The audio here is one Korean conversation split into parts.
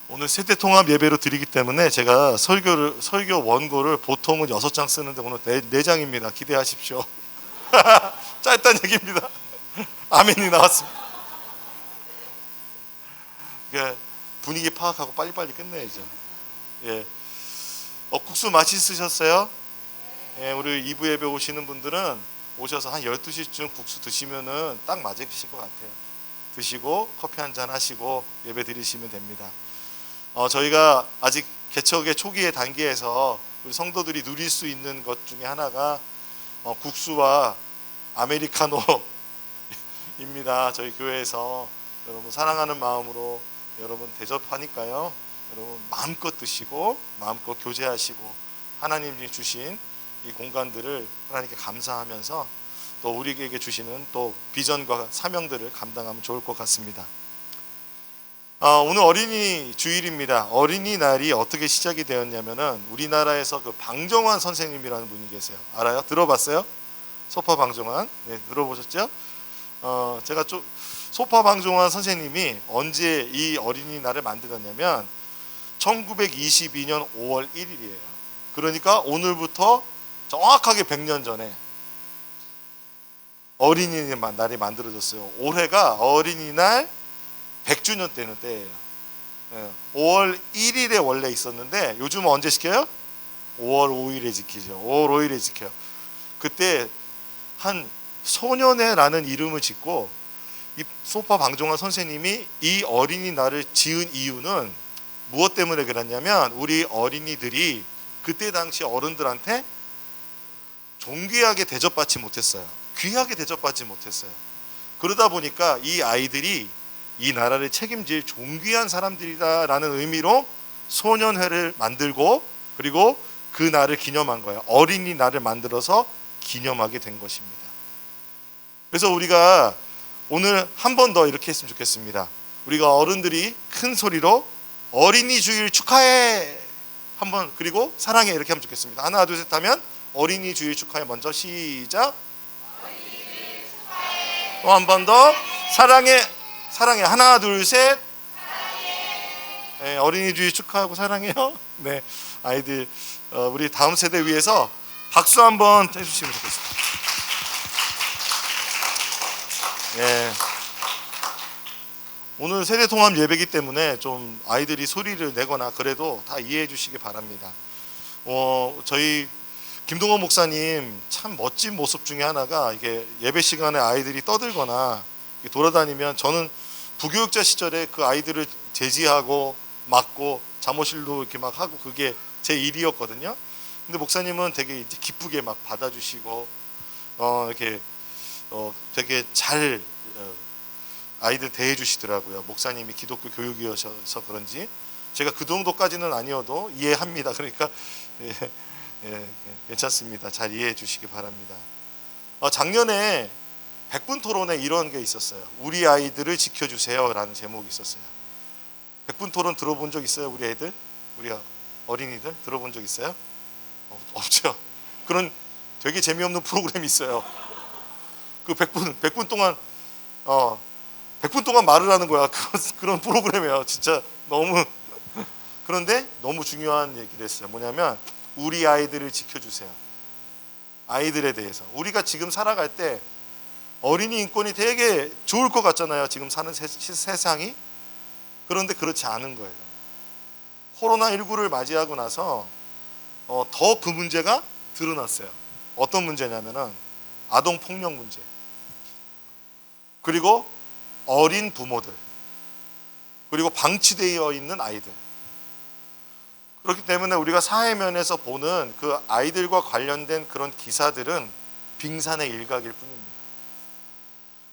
오늘 세대통합 예배로 드리기 때문에 제가 설교 원고를 보통은 6장 쓰는데 오늘 4장입니다. 기대하십시오. 짧다는 얘기입니다. 아멘이 나왔습니다. 그러니까 분위기 파악하고 빨리빨리 끝내야죠. 예. 국수 맛있으셨어요? 예, 우리 2부 예배 오시는 분들은 오셔서 한 12시쯤 국수 드시면은 딱 맞으실 것 같아요. 드시고 커피 한잔 하시고 예배 드리시면 됩니다. 저희가 아직 개척의 초기의 단계에서 우리 성도들이 누릴 수 있는 것 중에 하나가 국수와 아메리카노입니다. 저희 교회에서 여러분 사랑하는 마음으로 여러분 대접하니까요. 여러분 마음껏 드시고 마음껏 교제하시고 하나님이 주신 이 공간들을 하나님께 감사하면서 또 우리에게 주시는 또 비전과 사명들을 감당하면 좋을 것 같습니다. 오늘 어린이 주일입니다. 어린이날이 어떻게 시작이 되었냐면은 우리나라에서 그 방정환 선생님이라는 분이 계세요. 알아요? 들어봤어요? 소파 방정환. 네, 들어보셨죠? 제가 좀 소파 방정환 선생님이 언제 이 어린이날을 만들었냐면 1922년 5월 1일이에요. 그러니까 오늘부터 정확하게 100년 전에 어린이날이 만들어졌어요. 올해가 어린이날 100주년 되는 때예요. 5월 1일에 원래 있었는데 요즘은 언제 지켜요? 5월 5일에 지키죠. 5월 5일에 지켜요. 그때 한 소년회라는 이름을 짓고 이 소파 방정환 선생님이 이 어린이날을 지은 이유는 무엇 때문에 그랬냐면 우리 어린이들이 그때 당시 어른들한테 존귀하게 대접받지 못했어요. 귀하게 대접받지 못했어요. 그러다 보니까 이 아이들이 이 나라를 책임질 존귀한 사람들이다라는 의미로 소년회를 만들고 그리고 그 날을 기념한 거예요. 어린이날을 만들어서 기념하게 된 것입니다. 그래서 우리가 오늘 한 번 더 이렇게 했으면 좋겠습니다. 우리가 어른들이 큰 소리로 어린이 주일 축하해 한번 그리고 사랑해 이렇게 하면 좋겠습니다. 하나 둘 셋 하면 어린이 주일 축하해. 먼저 시작. 또 한 번 더 사랑해. 사랑해. 하나 둘 셋. 네, 어린이 주일 축하하고 사랑해요. 네, 아이들 우리 다음 세대 위해서 박수 한번 해주시면 좋겠습니다. 네. 오늘 세대통합 예배이기 때문에 좀 아이들이 소리를 내거나 그래도 다 이해해 주시기 바랍니다. 저희 김동원 목사님 참 멋진 모습 중에 하나가 이게 예배 시간에 아이들이 떠들거나 돌아다니면 저는 부교육자 시절에 그 아이들을 제지하고 막고 잠옷실로 이렇게 막 하고 그게 제 일이었거든요. 근데 목사님은 되게 이제 기쁘게 막 받아주시고 이렇게 되게 잘 아이들 대해주시더라고요. 목사님이 기독교 교육이어서 그런지 제가 그 정도까지는 아니어도 이해합니다. 그러니까 괜찮습니다. 잘 이해해 주시기 바랍니다. 작년에 100분 토론에 이런 게 있었어요. 우리 아이들을 지켜주세요 라는 제목이 있었어요. 100분 토론 들어본 적 있어요? 우리 애들? 우리 어린이들 들어본 적 있어요? 없죠. 그런 되게 재미없는 프로그램이 있어요. 그 100분 동안 100분 동안 말을 하는 거야. 그런 프로그램이에요. 진짜 너무 그런데 너무 중요한 얘기를 했어요. 뭐냐면 우리 아이들을 지켜주세요. 아이들에 대해서 우리가 지금 살아갈 때 어린이 인권이 되게 좋을 것 같잖아요. 지금 사는 세상이. 그런데 그렇지 않은 거예요. 코로나19를 맞이하고 나서 더 그 문제가 드러났어요. 어떤 문제냐면은 아동폭력 문제 그리고 어린 부모들 그리고 방치되어 있는 아이들. 그렇기 때문에 우리가 사회면에서 보는 그 아이들과 관련된 그런 기사들은 빙산의 일각일 뿐입니다.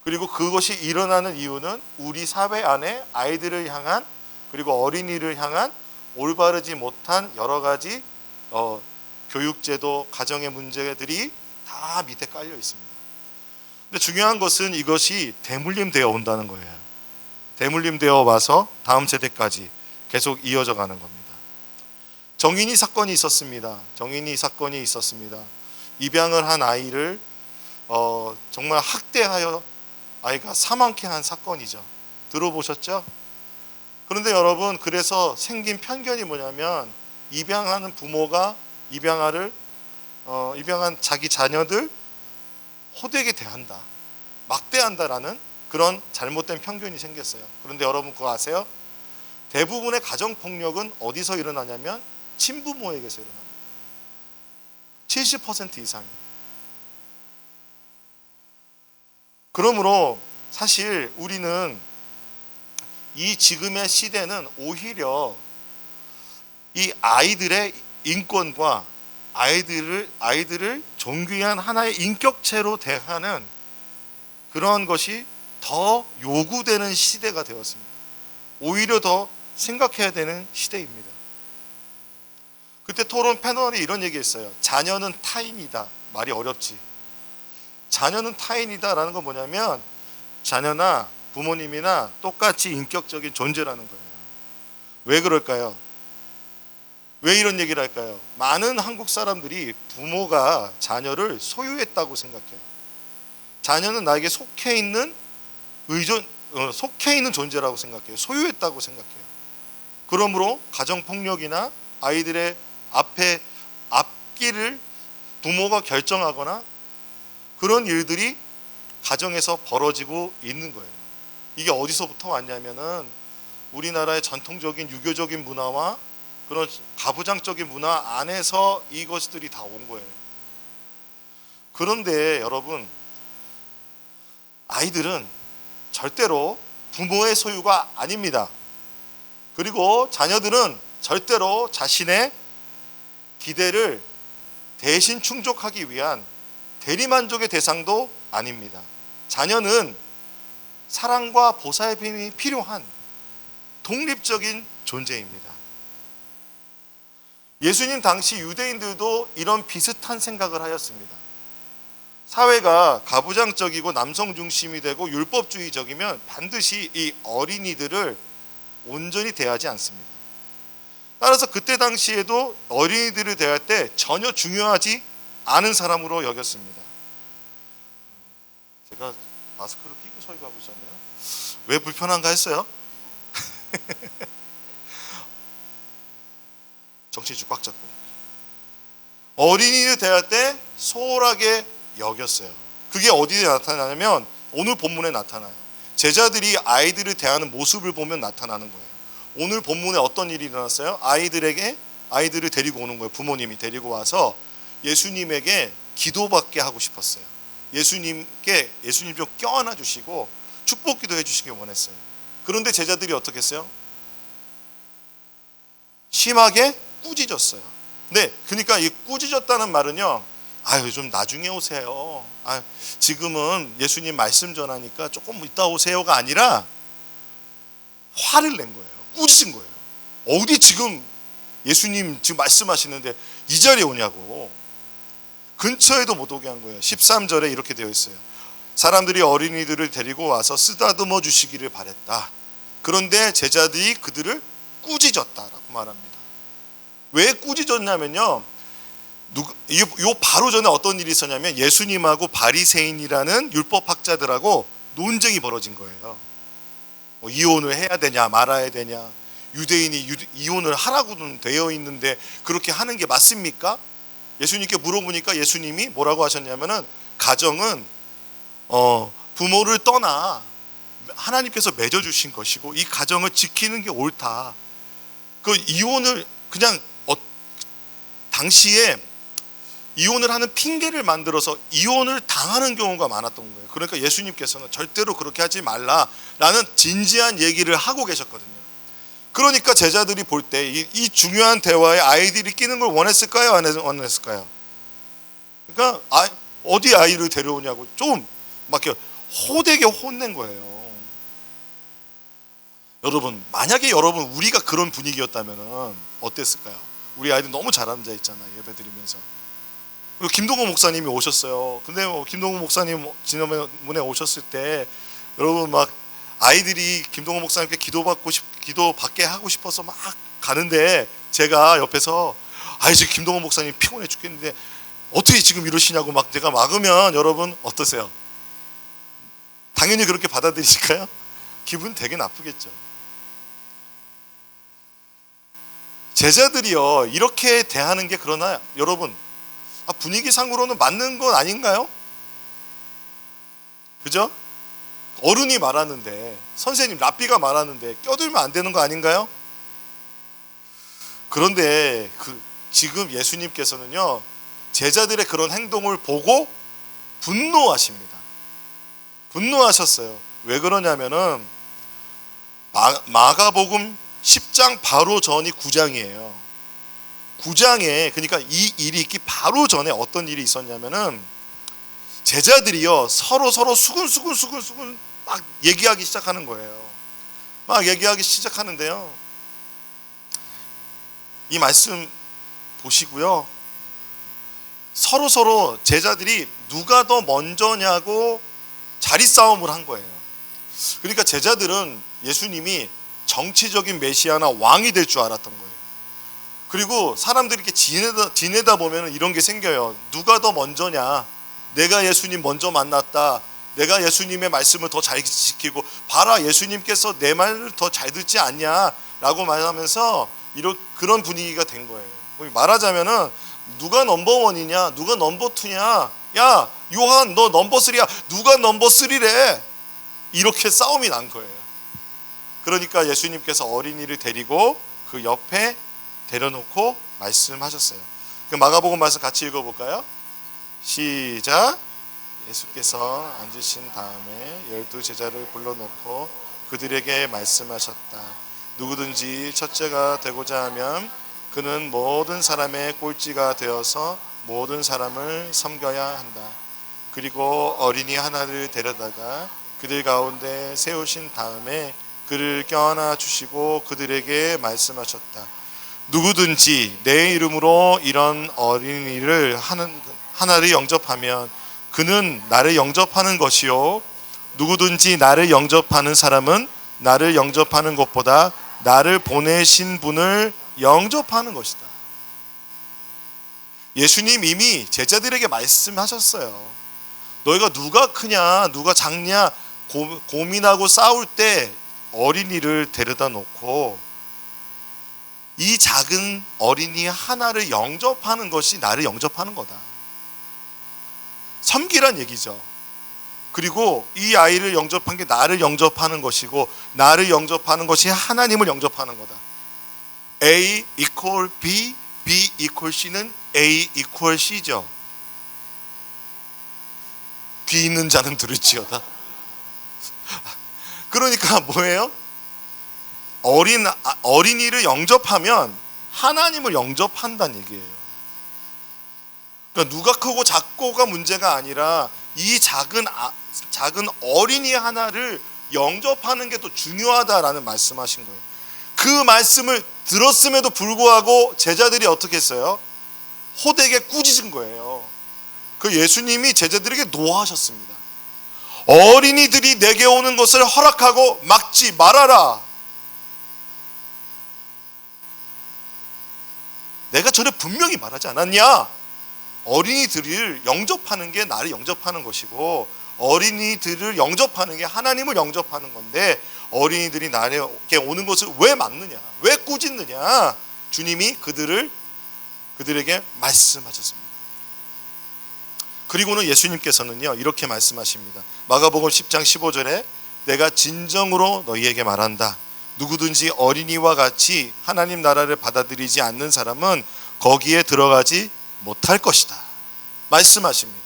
그리고 그것이 일어나는 이유는 우리 사회 안에 아이들을 향한 그리고 어린이를 향한 올바르지 못한 여러 가지 교육제도, 가정의 문제들이 다 밑에 깔려 있습니다. 근데 중요한 것은 이것이 대물림되어 온다는 거예요. 대물림되어 와서 다음 세대까지 계속 이어져 가는 겁니다. 정인이 사건이 있었습니다. 정인이 사건이 있었습니다. 입양을 한 아이를 정말 학대하여 아이가 사망케 한 사건이죠. 들어보셨죠? 그런데 여러분, 그래서 생긴 편견이 뭐냐면 입양하는 부모가 입양한 자기 자녀들 호되게 대한다, 막대한다라는 그런 잘못된 편견이 생겼어요. 그런데 여러분 그거 아세요? 대부분의 가정폭력은 어디서 일어나냐면 친부모에게서 일어납니다. 70% 이상이. 그러므로 사실 우리는 이 지금의 시대는 오히려 이 아이들의 인권과 아이들을 존귀한 하나의 인격체로 대하는 그런 것이 더 요구되는 시대가 되었습니다. 오히려 더 생각해야 되는 시대입니다. 그때 토론 패널이 이런 얘기했어요. 자녀는 타인이다. 말이 어렵지. 자녀는 타인이다라는 건 뭐냐면 자녀나 부모님이나 똑같이 인격적인 존재라는 거예요. 왜 그럴까요? 왜 이런 얘기를 할까요? 많은 한국 사람들이 부모가 자녀를 소유했다고 생각해요. 자녀는 나에게 속해 있는 존재라고 생각해요. 소유했다고 생각해요. 그러므로 가정폭력이나 아이들의 앞길을 부모가 결정하거나 그런 일들이 가정에서 벌어지고 있는 거예요. 이게 어디서부터 왔냐면은 우리나라의 전통적인 유교적인 문화와 그런 가부장적인 문화 안에서 이것들이 다 온 거예요. 그런데 여러분, 아이들은 절대로 부모의 소유가 아닙니다. 그리고 자녀들은 절대로 자신의 기대를 대신 충족하기 위한 대리만족의 대상도 아닙니다. 자녀는 사랑과 보살핌이 필요한 독립적인 존재입니다. 예수님 당시 유대인들도 이런 비슷한 생각을 하였습니다. 사회가 가부장적이고 남성 중심이 되고 율법주의적이면 반드시 이 어린이들을 온전히 대하지 않습니다. 따라서 그때 당시에도 어린이들을 대할 때 전혀 중요하지 않은 사람으로 여겼습니다. 제가 마스크를 끼고 설교하고 있었네요. 왜 불편한가 했어요. 정신줄 꽉 잡고 어린이를 대할 때 소홀하게 여겼어요. 그게 어디에 나타나냐면 오늘 본문에 나타나요. 제자들이 아이들을 대하는 모습을 보면 나타나는 거예요. 오늘 본문에 어떤 일이 일어났어요? 아이들을 데리고 오는 거예요. 부모님이 데리고 와서 예수님에게 기도받게 하고 싶었어요. 예수님 좀 껴안아 주시고 축복기도 해주시길 원했어요. 그런데 제자들이 어떻게 했어요? 심하게 꾸짖었어요. 네, 그러니까 이 꾸짖었다는 말은요, 좀 나중에 오세요. 지금은 예수님 말씀 전하니까 조금 이따 오세요가 아니라 화를 낸 거예요. 꾸짖은 거예요. 어디 지금 예수님 지금 말씀하시는데 이 자리에 오냐고. 근처에도 못 오게 한 거예요. 13절에 이렇게 되어 있어요. 사람들이 어린이들을 데리고 와서 쓰다듬어 주시기를 바랬다. 그런데 제자들이 그들을 꾸짖었다라고 말합니다. 왜 꾸짖었냐면요, 요 바로 전에 어떤 일이 있었냐면 예수님하고 바리새인이라는 율법학자들하고 논쟁이 벌어진 거예요. 이혼을 해야 되냐 말아야 되냐, 유대인이 이혼을 하라고는 되어 있는데 그렇게 하는 게 맞습니까? 예수님께 물어보니까 예수님이 뭐라고 하셨냐면은 가정은 부모를 떠나 하나님께서 맺어주신 것이고 이 가정을 지키는 게 옳다. 그 이혼을 그냥 당시에 이혼을 하는 핑계를 만들어서 이혼을 당하는 경우가 많았던 거예요. 그러니까 예수님께서는 절대로 그렇게 하지 말라라는 진지한 얘기를 하고 계셨거든요. 그러니까 제자들이 볼 때 이 중요한 대화에 아이들이 끼는 걸 원했을까요? 안 원했을까요? 그러니까 어디 아이를 데려오냐고 좀 막 호되게 혼낸 거예요. 여러분, 만약에 우리가 그런 분위기였다면 어땠을까요? 우리 아이들 너무 잘 앉아 있잖아요, 예배 드리면서. 그리고 김동호 목사님이 오셨어요. 근데 김동호 목사님 지난번에 오셨을 때 여러분 막 아이들이 김동호 목사님께 기도받게 하고 싶어서 막 가는데 제가 옆에서 지금 김동호 목사님 피곤해 죽겠는데 어떻게 지금 이러시냐고 막 제가 막으면 여러분 어떠세요? 당연히 그렇게 받아들이실까요? 기분 되게 나쁘겠죠. 제자들이요 이렇게 대하는 게 그러나 여러분 분위기상으로는 맞는 건 아닌가요? 그죠? 어른이 말하는데, 선생님 랍비가 말하는데 껴들면 안 되는 거 아닌가요? 그런데 지금 예수님께서는요 제자들의 그런 행동을 보고 분노하십니다. 분노하셨어요. 왜 그러냐면은 마가복음 10장 바로 전이 9장이에요. 9장에 그러니까 이 일이 있기 바로 전에 어떤 일이 있었냐면은 제자들이요 서로 수근수근 막 얘기하기 시작하는 거예요. 막 얘기하기 시작하는데요. 이 말씀 보시고요. 서로 제자들이 누가 더 먼저냐고 자리 싸움을 한 거예요. 그러니까 제자들은 예수님이 정치적인 메시아나 왕이 될 줄 알았던 거예요. 그리고 사람들이 이렇게 지내다 보면 이런 게 생겨요. 누가 더 먼저냐? 내가 예수님 먼저 만났다. 내가 예수님의 말씀을 더 잘 지키고, 봐라 예수님께서 내 말을 더 잘 듣지 않냐? 라고 말하면서 그런 분위기가 된 거예요. 말하자면은 누가 넘버원이냐? 누가 넘버2냐? 야 요한 너 넘버3야. 누가 넘버3래? 이렇게 싸움이 난 거예요. 그러니까 예수님께서 어린이를 데리고 그 옆에 데려놓고 말씀하셨어요. 그 마가복음 말씀 같이 읽어볼까요? 시작. 예수께서 앉으신 다음에 12제자를 불러놓고 그들에게 말씀하셨다. 누구든지 첫째가 되고자 하면 그는 모든 사람의 꼴찌가 되어서 모든 사람을 섬겨야 한다. 그리고 어린이 하나를 데려다가 그들 가운데 세우신 다음에 그를 껴안아 주시고 그들에게 말씀하셨다. 누구든지 내 이름으로 이런 어린이를 하나를 영접하면 그는 나를 영접하는 것이요, 누구든지 나를 영접하는 사람은 나를 영접하는 것보다 나를 보내신 분을 영접하는 것이다. 예수님 이미 제자들에게 말씀하셨어요. 너희가 누가 크냐 누가 작냐 고민하고 싸울 때 어린이를 데려다 놓고 이 작은 어린이 하나를 영접하는 것이 나를 영접하는 거다. 섬기란 얘기죠. 그리고 이 아이를 영접한 게 나를 영접하는 것이고, 나를 영접하는 것이 하나님을 영접하는 거다. A equal B, B equal C는 A equal C죠. 귀 있는 자는 들을지어다. 그러니까 뭐예요? 어린이를 영접하면 하나님을 영접한다는 얘기예요. 그러니까 누가 크고 작고가 문제가 아니라 이 작은 어린이 하나를 영접하는 게 더 중요하다라는 말씀하신 거예요. 그 말씀을 들었음에도 불구하고 제자들이 어떻게 했어요? 호되게 꾸짖은 거예요. 그 예수님이 제자들에게 노하셨습니다. 어린이들이 내게 오는 것을 허락하고 막지 말아라. 내가 전에 분명히 말하지 않았냐? 어린이들을 영접하는 게 나를 영접하는 것이고, 어린이들을 영접하는 게 하나님을 영접하는 건데, 어린이들이 나에게 오는 것을 왜 막느냐, 왜 꾸짖느냐? 주님이 그들에게 말씀하셨습니다. 그리고는 예수님께서는요 이렇게 말씀하십니다. 마가복음 10장 15절에 내가 진정으로 너희에게 말한다. 누구든지 어린이와 같이 하나님 나라를 받아들이지 않는 사람은 거기에 들어가지 못할 것이다. 말씀하십니다.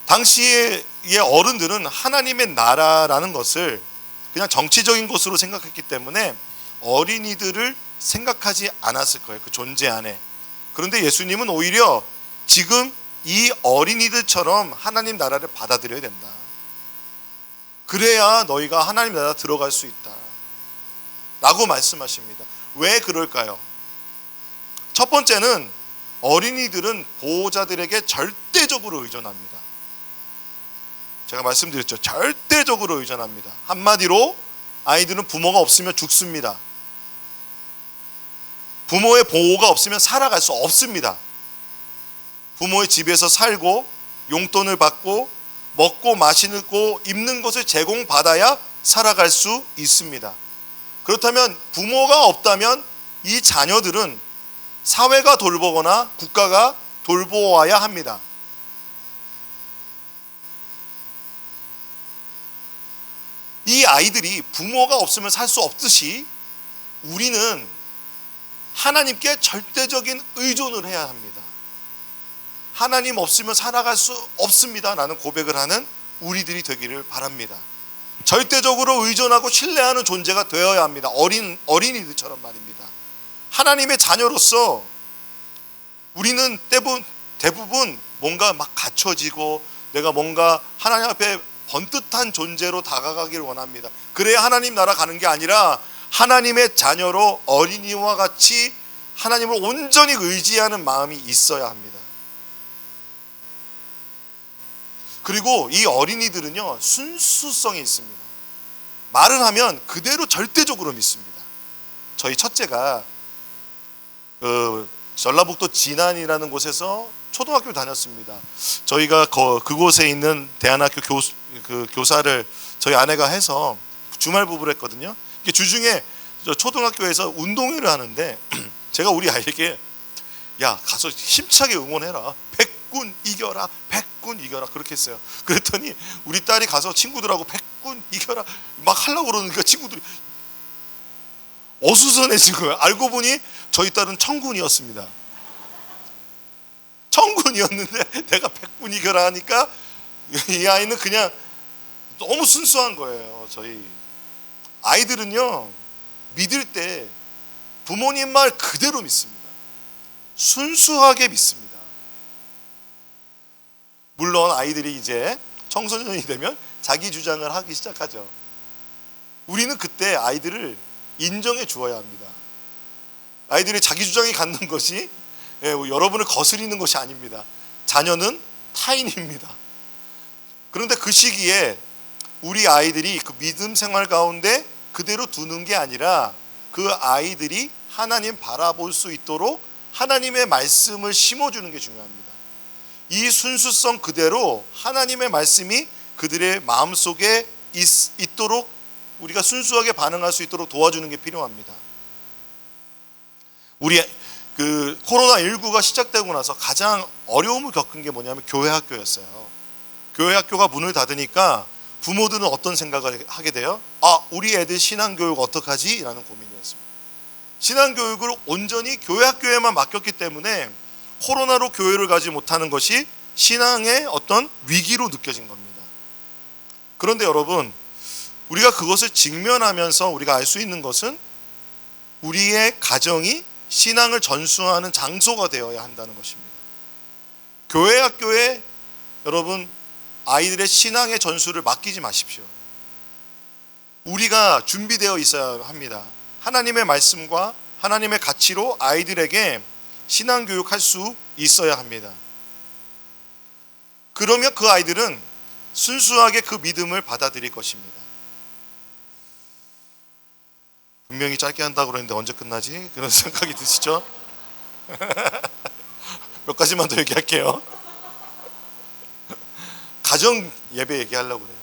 당시의 어른들은 하나님의 나라라는 것을 그냥 정치적인 것으로 생각했기 때문에 어린이들을 생각하지 않았을 거예요. 그 존재 안에. 그런데 예수님은 오히려 지금 이 어린이들처럼 하나님 나라를 받아들여야 된다. 그래야 너희가 하나님 나라 들어갈 수 있다 라고 말씀하십니다. 왜 그럴까요? 첫 번째는 어린이들은 보호자들에게 절대적으로 의존합니다. 제가 말씀드렸죠. 절대적으로 의존합니다. 한마디로 아이들은 부모가 없으면 죽습니다. 부모의 보호가 없으면 살아갈 수 없습니다. 부모의 집에서 살고 용돈을 받고 먹고 마시고 입는 것을 제공받아야 살아갈 수 있습니다. 그렇다면 부모가 없다면 이 자녀들은 사회가 돌보거나 국가가 돌보아야 합니다. 이 아이들이 부모가 없으면 살 수 없듯이 우리는 하나님께 절대적인 의존을 해야 합니다. 하나님 없으면 살아갈 수 없습니다 라는 고백을 하는 우리들이 되기를 바랍니다. 절대적으로 의존하고 신뢰하는 존재가 되어야 합니다. 어린이들처럼 말입니다. 하나님의 자녀로서 우리는 대부분 뭔가 막 갖춰지고 내가 뭔가 하나님 앞에 번듯한 존재로 다가가기를 원합니다. 그래야 하나님 나라 가는 게 아니라 하나님의 자녀로 어린이와 같이 하나님을 온전히 의지하는 마음이 있어야 합니다. 그리고 이 어린이들은요, 순수성이 있습니다. 말을 하면 그대로 절대적으로 믿습니다. 저희 첫째가 전라북도 진안이라는 곳에서 초등학교를 다녔습니다. 저희가 그곳에 있는 대안학교 교사를 저희 아내가 해서 주말 부부를 했거든요. 주중에 초등학교에서 운동회를 하는데 제가 우리 아이에게 야 가서 힘차게 응원해라. 백군 이겨라. 백군 이겨라. 그렇게 했어요. 그랬더니 우리 딸이 가서 친구들하고 백군 이겨라 막 하려고 그러니까 친구들이 어수선해진 거예요. 알고 보니 저희 딸은 청군이었습니다. 청군이었는데 내가 백군 이겨라 하니까 이 아이는 그냥 너무 순수한 거예요. 저희 아이들은요, 믿을 때 부모님 말 그대로 믿습니다. 순수하게 믿습니다. 물론 아이들이 이제 청소년이 되면 자기 주장을 하기 시작하죠. 우리는 그때 아이들을 인정해 주어야 합니다. 아이들이 자기 주장이 갖는 것이 여러분을 거스리는 것이 아닙니다. 자녀는 타인입니다. 그런데 그 시기에 우리 아이들이 그 믿음 생활 가운데 그대로 두는 게 아니라 그 아이들이 하나님 바라볼 수 있도록 하나님의 말씀을 심어주는 게 중요합니다. 이 순수성 그대로 하나님의 말씀이 그들의 마음속에 있도록 우리가 순수하게 반응할 수 있도록 도와주는 게 필요합니다. 우리 코로나19가 시작되고 나서 가장 어려움을 겪은 게 뭐냐면 교회 학교였어요. 교회 학교가 문을 닫으니까 부모들은 어떤 생각을 하게 돼요? 우리 애들 신앙교육 어떡하지? 라는 고민이었습니다. 신앙교육을 온전히 교회 학교에만 맡겼기 때문에 코로나로 교회를 가지 못하는 것이 신앙의 어떤 위기로 느껴진 겁니다. 그런데 여러분, 우리가 그것을 직면하면서 우리가 알 수 있는 것은 우리의 가정이 신앙을 전수하는 장소가 되어야 한다는 것입니다. 교회 학교에 여러분 아이들의 신앙의 전수를 맡기지 마십시오. 우리가 준비되어 있어야 합니다. 하나님의 말씀과 하나님의 가치로 아이들에게 신앙교육할 수 있어야 합니다. 그러면 그 아이들은 순수하게 그 믿음을 받아들일 것입니다. 분명히 짧게 한다고 그랬는데 언제 끝나지? 그런 생각이 드시죠? 몇 가지만 더 얘기할게요. 가정 예배 얘기하려고 그래요.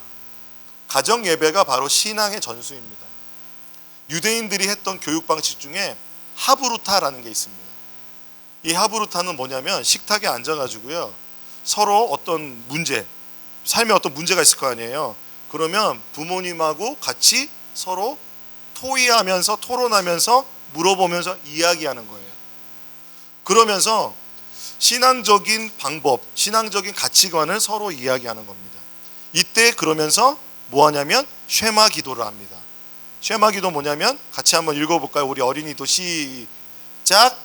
가정 예배가 바로 신앙의 전수입니다. 유대인들이 했던 교육 방식 중에 하브루타라는 게 있습니다. 이 하브루타는 뭐냐면 식탁에 앉아가지고요, 서로 어떤 문제, 삶에 어떤 문제가 있을 거 아니에요. 그러면 부모님하고 같이 서로 토의하면서 토론하면서 물어보면서 이야기하는 거예요. 그러면서 신앙적인 방법, 신앙적인 가치관을 서로 이야기하는 겁니다. 이때 그러면서 뭐 하냐면 쉐마 기도를 합니다. 쉐마 기도 뭐냐면 같이 한번 읽어볼까요? 우리 어린이도 시작.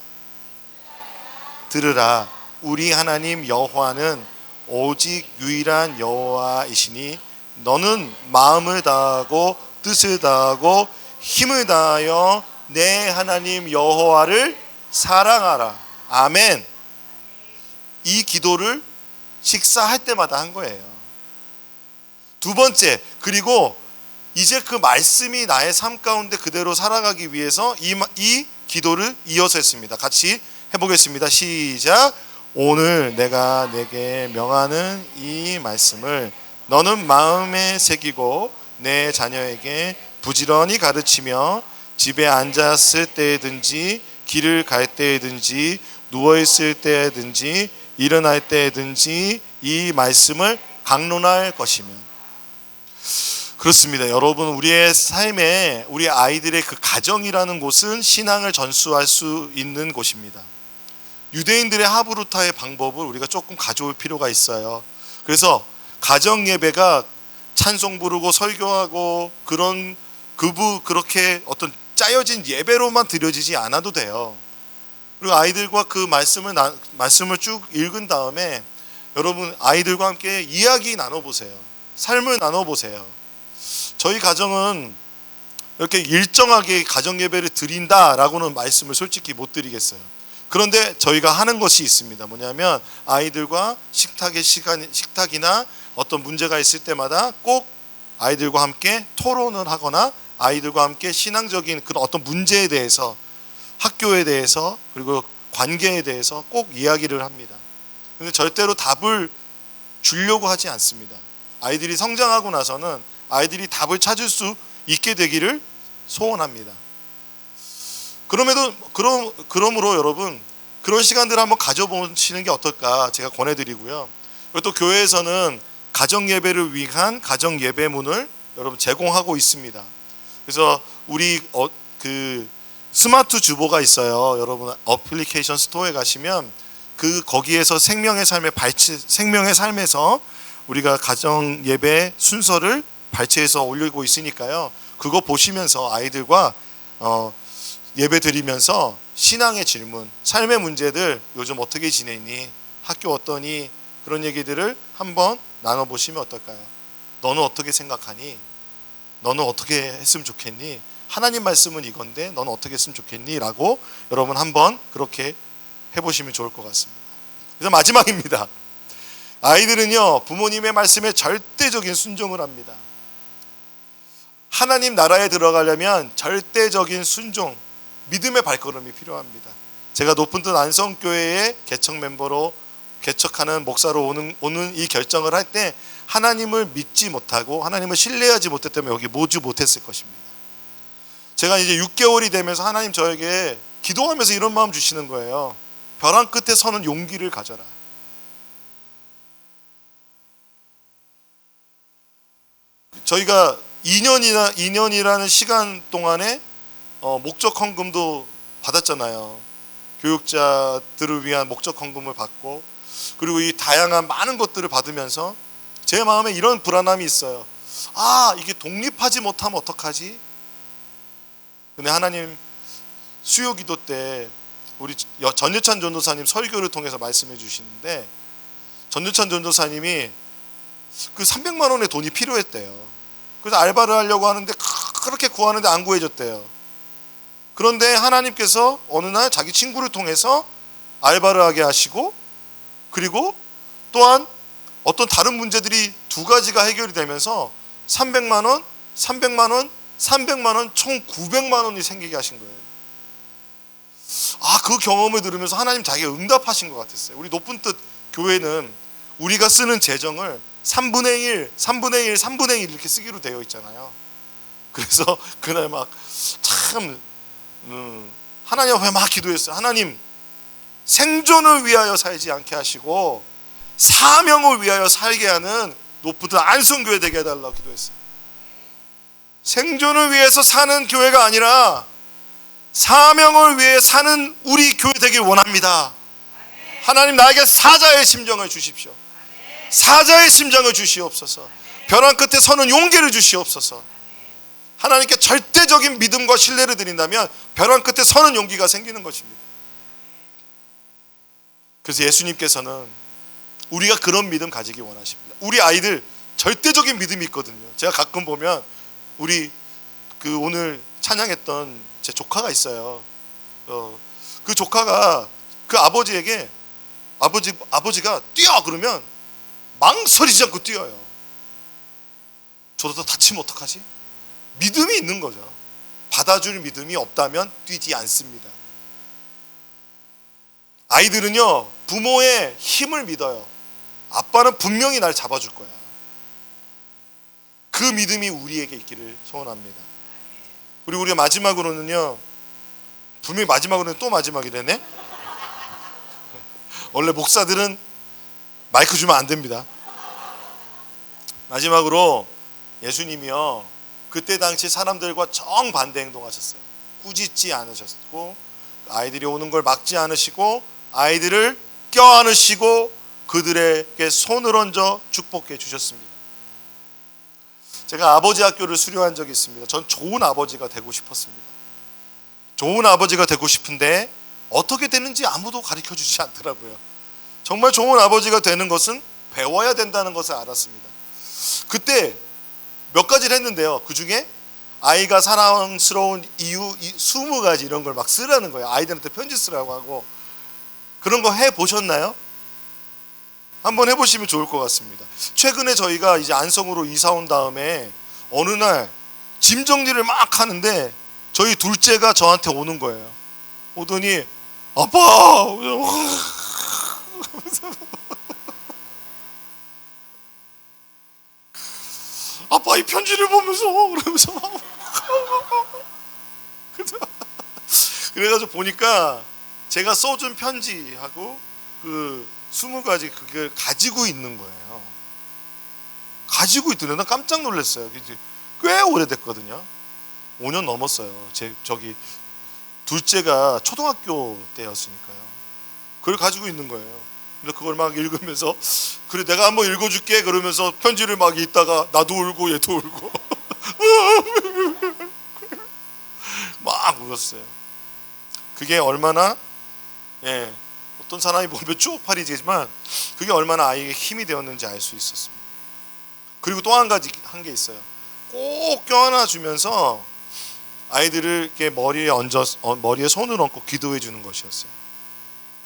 들으라. 우리 하나님 여호와는 오직 유일한 여호와이시니 너는 마음을 다하고 뜻을 다하고 힘을 다하여 내 하나님 여호와를 사랑하라. 아멘. 이 기도를 식사할 때마다 한 거예요. 두 번째, 그리고 이제 그 말씀이 나의 삶 가운데 그대로 살아가기 위해서 이 기도를 이어서 했습니다. 같이 해보겠습니다. 시작. 오늘 내가 내게 명하는 이 말씀을 너는 마음에 새기고 내 자녀에게 부지런히 가르치며 집에 앉았을 때든지 길을 갈 때에든지 누워있을 때에든지 일어날 때에든지 이 말씀을 강론할 것이며. 그렇습니다. 여러분, 우리의 삶에 우리 아이들의 그 가정이라는 곳은 신앙을 전수할 수 있는 곳입니다. 유대인들의 하브루타의 방법을 우리가 조금 가져올 필요가 있어요. 그래서 가정 예배가 찬송 부르고 설교하고 그렇게 어떤 짜여진 예배로만 드려지지 않아도 돼요. 그리고 아이들과 그 말씀을 쭉 읽은 다음에 여러분 아이들과 함께 이야기 나눠보세요. 삶을 나눠보세요. 저희 가정은 이렇게 일정하게 가정 예배를 드린다라고는 말씀을 솔직히 못 드리겠어요. 그런데 저희가 하는 것이 있습니다. 뭐냐면 아이들과 식탁이나 어떤 문제가 있을 때마다 꼭 아이들과 함께 토론을 하거나 아이들과 함께 신앙적인 그런 어떤 문제에 대해서, 학교에 대해서, 그리고 관계에 대해서 꼭 이야기를 합니다. 그런데 절대로 답을 주려고 하지 않습니다. 아이들이 성장하고 나서는 아이들이 답을 찾을 수 있게 되기를 소원합니다. 그러므로 여러분 그런 시간들을 한번 가져보시는 게 어떨까 제가 권해드리고요. 그리고 또 교회에서는 가정 예배를 위한 가정 예배문을 여러분 제공하고 있습니다. 그래서 우리 그 스마트 주보가 있어요. 여러분 어플리케이션 스토어에 가시면 거기에서 생명의 삶에서 우리가 가정 예배 순서를 발췌해서 올리고 있으니까요. 그거 보시면서 아이들과 예배 드리면서 신앙의 질문, 삶의 문제들, 요즘 어떻게 지내니? 학교 어떠니? 그런 얘기들을 한번 나눠보시면 어떨까요? 너는 어떻게 생각하니? 너는 어떻게 했으면 좋겠니? 하나님 말씀은 이건데 너는 어떻게 했으면 좋겠니? 라고 여러분 한번 그렇게 해보시면 좋을 것 같습니다. 그래서 마지막입니다. 아이들은요 부모님의 말씀에 절대적인 순종을 합니다. 하나님 나라에 들어가려면 절대적인 순종, 믿음의 발걸음이 필요합니다. 제가 높은뜻 안성교회의 개척 멤버로 개척하는 목사로 오는 이 결정을 할 때 하나님을 믿지 못하고 하나님을 신뢰하지 못했다면 여기 모주 못했을 것입니다. 제가 이제 6개월이 되면서 하나님 저에게 기도하면서 이런 마음 주시는 거예요. 벼랑 끝에 서는 용기를 가져라. 저희가 2년이라는 시간 동안에 목적 헌금도 받았잖아요. 교육자들을 위한 목적 헌금을 받고, 그리고 이 다양한 많은 것들을 받으면서 제 마음에 이런 불안함이 있어요. 이게 독립하지 못하면 어떡하지? 근데 하나님 수요기도 때 우리 전유찬 전도사님 설교를 통해서 말씀해 주시는데, 전유찬 전도사님이 그 300만 원의 돈이 필요했대요. 그래서 알바를 하려고 하는데 그렇게 구하는데 안 구해줬대요. 그런데 하나님께서 어느 날 자기 친구를 통해서 알바를 하게 하시고, 그리고 또한 어떤 다른 문제들이 두 가지가 해결이 되면서 300만 원, 300만 원, 300만 원, 총 900만 원이 생기게 하신 거예요. 그 경험을 들으면서 하나님 자기가 응답하신 것 같았어요. 우리 높은 뜻 교회는 우리가 쓰는 재정을 3분의 1, 3분의 1, 3분의 1 이렇게 쓰기로 되어 있잖아요. 그래서 그날 막 참 하나님 앞에 막 기도했어요. 하나님, 생존을 위하여 살지 않게 하시고 사명을 위하여 살게 하는 높은 뜻 안성교회 되게 해달라고 기도했어요. 생존을 위해서 사는 교회가 아니라 사명을 위해 사는 우리 교회 되길 원합니다. 하나님, 나에게 사자의 심정을 주십시오. 사자의 심정을 주시옵소서. 벼랑 끝에 서는 용기를 주시옵소서. 하나님께 절대적인 믿음과 신뢰를 드린다면 벼랑 끝에 서는 용기가 생기는 것입니다. 그래서 예수님께서는 우리가 그런 믿음 가지기 원하십니다. 우리 아이들 절대적인 믿음이 있거든요. 제가 가끔 보면 우리 오늘 찬양했던 제 조카가 있어요. 그 조카가 그 아버지에게 아버지가 뛰어 그러면 망설이지 않고 뛰어요. 저도 다치면 어떡하지? 믿음이 있는 거죠. 받아줄 믿음이 없다면 뛰지 않습니다. 아이들은요 부모의 힘을 믿어요. 아빠는 분명히 날 잡아줄 거야. 그 믿음이 우리에게 있기를 소원합니다. 그리고 우리가 마지막으로는요, 분명히 마지막으로는 또 마지막이라네. 원래 목사들은 마이크 주면 안 됩니다. 마지막으로 예수님이요, 그때 당시 사람들과 정반대 행동하셨어요. 꾸짖지 않으셨고, 아이들이 오는 걸 막지 않으시고, 아이들을 껴안으시고 그들에게 손을 얹어 축복해 주셨습니다. 제가 아버지 학교를 수료한 적이 있습니다. 전 좋은 아버지가 되고 싶었습니다. 좋은 아버지가 되고 싶은데 어떻게 되는지 아무도 가르쳐 주지 않더라고요. 정말 좋은 아버지가 되는 것은 배워야 된다는 것을 알았습니다. 그때 몇 가지를 했는데요. 그 중에 아이가 사랑스러운 이유 20가지 이런 걸 막 쓰라는 거예요. 아이들한테 편지 쓰라고 하고. 그런 거 해보셨나요? 한번 해보시면 좋을 것 같습니다. 최근에 저희가 이제 안성으로 이사 온 다음에 어느 날 짐 정리를 막 하는데 저희 둘째가 저한테 오는 거예요. 오더니 아빠! 아빠 이 편지를 보면서 그러면서 그래가지고 보니까 제가 써준 편지하고 그 20가지 그걸 가지고 있는 거예요. 가지고 있더래요. 나 깜짝 놀랐어요. 꽤 오래됐거든요. 5년 넘었어요. 저기 둘째가 초등학교 때였으니까요. 그걸 가지고 있는 거예요. 근데 그걸 막 읽으면서 그래 내가 한번 읽어줄게 그러면서 편지를 막 읽다가 나도 울고 얘도 울고 막 울었어요. 그게 얼마나 어떤 사람이 보면 쪽팔이지만 그게 얼마나 아이에게 힘이 되었는지 알 수 있었습니다. 그리고 또 한 가지 한 게 있어요. 꼭 껴안아 주면서 아이들을 이렇게 머리에 손을 얹고 기도해 주는 것이었어요.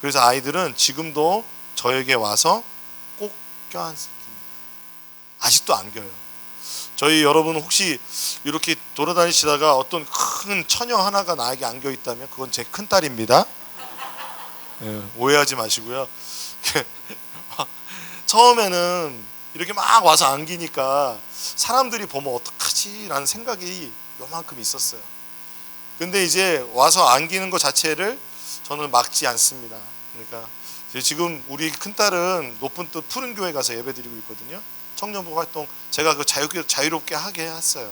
그래서 아이들은 지금도 저에게 와서 꼭 껴안습니다. 아직도 안겨요. 저희 여러분 혹시 이렇게 돌아다니시다가 어떤 큰 처녀 하나가 나에게 안겨 있다면 그건 제 큰딸입니다. 오해하지 마시고요. 처음에는 이렇게 막 와서 안기니까 사람들이 보면 어떡하지? 라는 생각이 요만큼 있었어요. 근데 이제 와서 안기는 것 자체를 저는 막지 않습니다. 그러니까 지금 우리 큰딸은 높은 뜻 푸른 교회 가서 예배드리고 있거든요. 청년부 활동 제가 그 자유롭게 하게 했어요.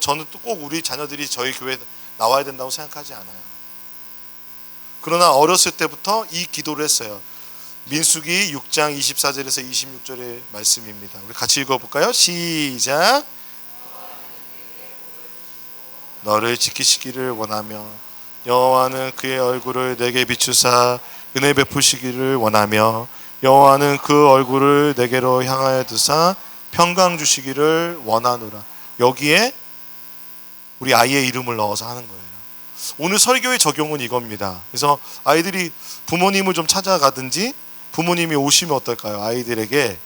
저는 또 꼭 우리 자녀들이 저희 교회에 나와야 된다고 생각하지 않아요. 그러나 어렸을 때부터 이 기도를 했어요. 민수기 6장 24절에서 26절의 말씀입니다. 우리 같이 읽어볼까요? 시작. 너를 지키시기를 원하며 여호와는 그의 얼굴을 내게 비추사 은혜 베푸시기를 원하며 여호와는 그 얼굴을 내게로 향하여 두사 평강 주시기를 원하노라. 여기에 우리 아이의 이름을 넣어서 하는 거예요. 오늘 설교의 적용은 이겁니다. 그래서 아이들이 부모님을 좀 찾아가든지 부모님이 오시면 어떨까요? 아이들에게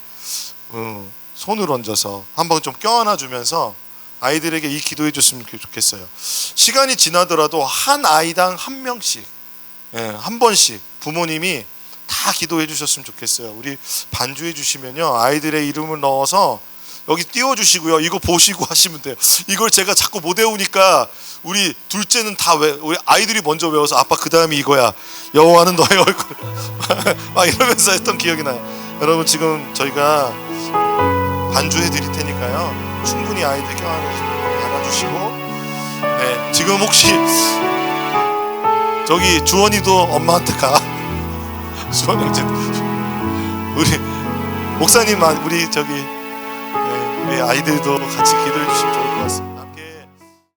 손을 얹어서 한번 좀 껴안아 주면서 아이들에게 이 기도해 줬으면 좋겠어요. 시간이 지나더라도 한 아이당 한 명씩 한 번씩 부모님이 다 기도해 주셨으면 좋겠어요. 우리 반주해 주시면요 아이들의 이름을 넣어서 여기 띄워주시고요. 이거 보시고 하시면 돼요. 이걸 제가 자꾸 못 외우니까 우리 둘째는 우리 아이들이 먼저 외워서 아빠 그 다음이 이거야. 여호와는 너의 얼굴 막 이러면서 했던 기억이 나요. 여러분 지금 저희가 반주해 드릴 테니까요. 충분히 아이들 껴안아주시고 네, 지금 혹시 저기 주원이도 엄마한테 가. 주원 형제 우리 목사님 우리 저기 우리 아이들도 같이 기도해 주시면 좋을 것 같습니다.